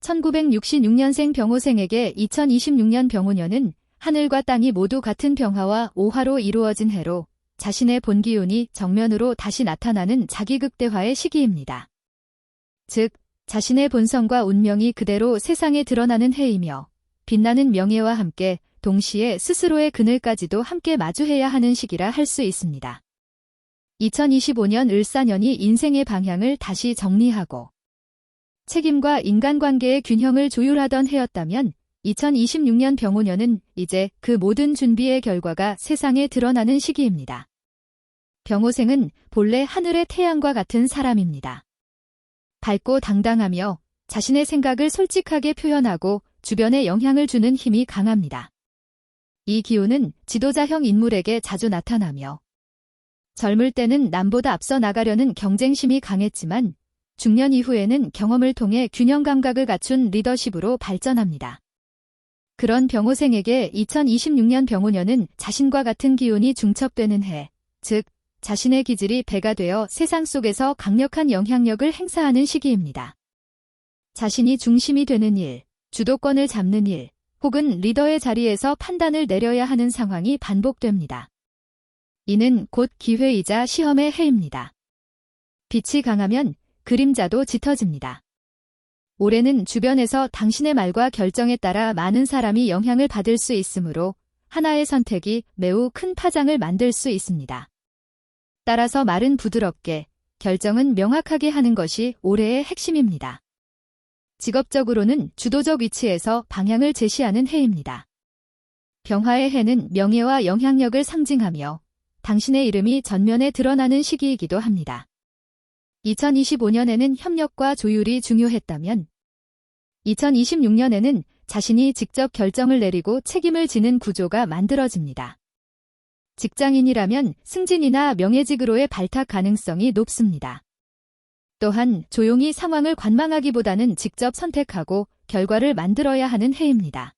1966년생 병호생에게 2026년 병호년은 하늘과 땅이 모두 같은 병화와 오화로 이루어진 해로 자신의 본기운이 정면으로 다시 나타나는 자기극대화의 시기입니다. 즉, 자신의 본성과 운명이 그대로 세상에 드러나는 해이며 빛나는 명예와 함께 동시에 스스로의 그늘까지도 함께 마주해야 하는 시기라 할 수 있습니다. 2025년 을사년이 인생의 방향을 다시 정리하고 책임과 인간관계의 균형을 조율하던 해였다면 2026년 병호년은 이제 그 모든 준비의 결과가 세상에 드러나는 시기입니다. 병호생은 본래 하늘의 태양과 같은 사람입니다. 밝고 당당하며 자신의 생각을 솔직하게 표현하고 주변에 영향을 주는 힘이 강합니다. 이 기운은 지도자형 인물에게 자주 나타나며 젊을 때는 남보다 앞서 나가려는 경쟁심이 강했지만 중년 이후에는 경험을 통해 균형 감각을 갖춘 리더십으로 발전합니다. 그런 병호생에게 2026년 병호년은 자신과 같은 기운이 중첩되는 해, 즉 자신의 기질이 배가 되어 세상 속에서 강력한 영향력을 행사하는 시기입니다. 자신이 중심이 되는 일, 주도권을 잡는 일, 혹은 리더의 자리에서 판단을 내려야 하는 상황이 반복됩니다. 이는 곧 기회이자 시험의 해입니다. 빛이 강하면 그림자도 짙어집니다. 올해는 주변에서 당신의 말과 결정에 따라 많은 사람이 영향을 받을 수 있으므로 하나의 선택이 매우 큰 파장을 만들 수 있습니다. 따라서 말은 부드럽게, 결정은 명확하게 하는 것이 올해의 핵심입니다. 직업적으로는 주도적 위치에서 방향을 제시하는 해입니다. 병화의 해는 명예와 영향력을 상징하며 당신의 이름이 전면에 드러나는 시기이기도 합니다. 2025년에는 협력과 조율이 중요했다면 2026년에는 자신이 직접 결정을 내리고 책임을 지는 구조가 만들어집니다. 직장인이라면 승진이나 명예직으로의 발탁 가능성이 높습니다. 또한 조용히 상황을 관망하기보다는 직접 선택하고 결과를 만들어야 하는 해입니다.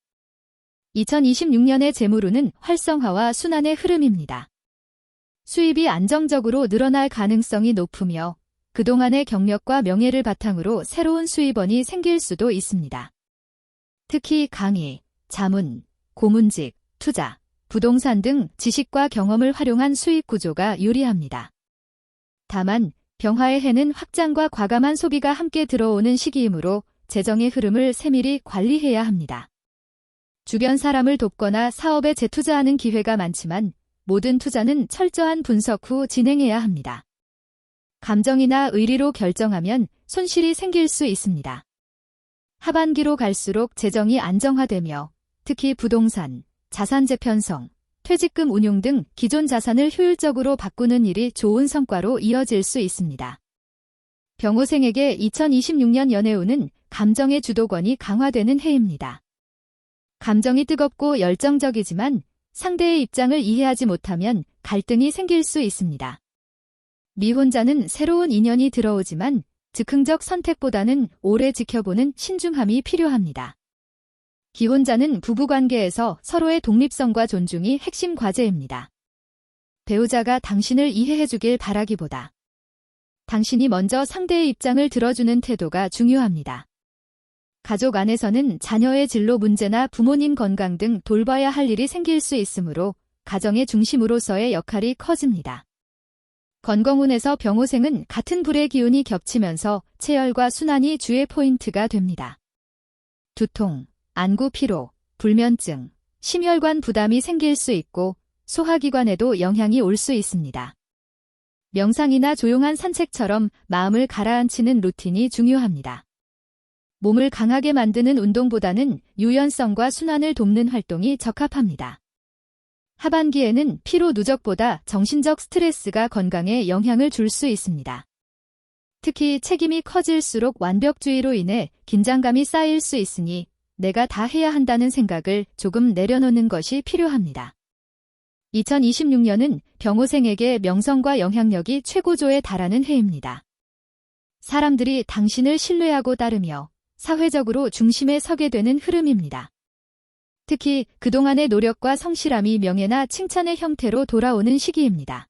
2026년의 재물운은 활성화와 순환의 흐름입니다. 수입이 안정적으로 늘어날 가능성이 높으며 그동안의 경력과 명예를 바탕으로 새로운 수입원이 생길 수도 있습니다. 특히 강의, 자문, 고문직, 투자, 부동산 등 지식과 경험을 활용한 수익 구조가 유리합니다. 다만 병화의 해는 확장과 과감한 소비가 함께 들어오는 시기이므로 재정의 흐름을 세밀히 관리해야 합니다. 주변 사람을 돕거나 사업에 재투자하는 기회가 많지만 모든 투자는 철저한 분석 후 진행해야 합니다. 감정이나 의리로 결정하면 손실이 생길 수 있습니다. 하반기로 갈수록 재정이 안정화되며 특히 부동산, 자산 재편성, 퇴직금 운용 등 기존 자산을 효율적으로 바꾸는 일이 좋은 성과로 이어질 수 있습니다. 병호생에게 2026년 연애운은 감정의 주도권이 강화되는 해입니다. 감정이 뜨겁고 열정적이지만 상대의 입장을 이해하지 못하면 갈등이 생길 수 있습니다. 미혼자는 새로운 인연이 들어오지만 즉흥적 선택보다는 오래 지켜보는 신중함이 필요합니다. 기혼자는 부부관계에서 서로의 독립성과 존중이 핵심 과제입니다. 배우자가 당신을 이해해주길 바라기보다 당신이 먼저 상대의 입장을 들어주는 태도가 중요합니다. 가족 안에서는 자녀의 진로 문제나 부모님 건강 등 돌봐야 할 일이 생길 수 있으므로 가정의 중심으로서의 역할이 커집니다. 건강운에서 병호생은 같은 불의 기운이 겹치면서 체열과 순환이 주의 포인트가 됩니다. 두통, 안구 피로, 불면증, 심혈관 부담이 생길 수 있고 소화기관에도 영향이 올 수 있습니다. 명상이나 조용한 산책처럼 마음을 가라앉히는 루틴이 중요합니다. 몸을 강하게 만드는 운동보다는 유연성과 순환을 돕는 활동이 적합합니다. 하반기에는 피로 누적보다 정신적 스트레스가 건강에 영향을 줄 수 있습니다. 특히 책임이 커질수록 완벽주의로 인해 긴장감이 쌓일 수 있으니 내가 다 해야 한다는 생각을 조금 내려놓는 것이 필요합니다. 2026년은 병호생에게 명성과 영향력이 최고조에 달하는 해입니다. 사람들이 당신을 신뢰하고 따르며 사회적으로 중심에 서게 되는 흐름입니다. 특히 그동안의 노력과 성실함이 명예나 칭찬의 형태로 돌아오는 시기입니다.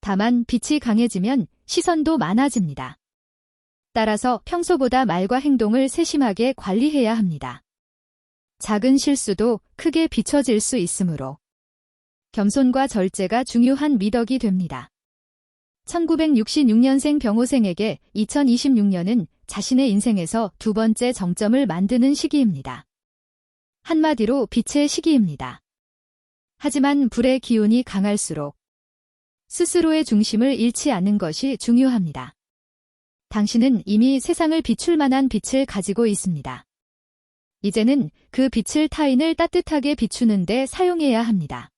다만 빛이 강해지면 시선도 많아집니다. 따라서 평소보다 말과 행동을 세심하게 관리해야 합니다. 작은 실수도 크게 비춰질 수 있으므로 겸손과 절제가 중요한 미덕이 됩니다. 1966년생 병호생에게 2026년은 자신의 인생에서 두 번째 정점을 만드는 시기입니다. 한마디로 빛의 시기입니다. 하지만 불의 기운이 강할수록 스스로의 중심을 잃지 않는 것이 중요합니다. 당신은 이미 세상을 비출 만한 빛을 가지고 있습니다. 이제는 그 빛을 타인을 따뜻하게 비추는 데 사용해야 합니다.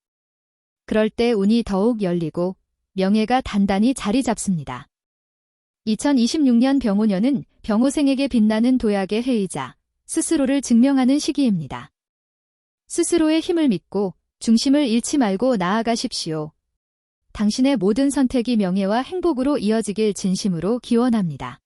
그럴 때 운이 더욱 열리고 명예가 단단히 자리 잡습니다. 2026년 병호년은 병호생에게 빛나는 도약의 해이자 스스로를 증명하는 시기입니다. 스스로의 힘을 믿고 중심을 잃지 말고 나아가십시오. 당신의 모든 선택이 명예와 행복으로 이어지길 진심으로 기원합니다.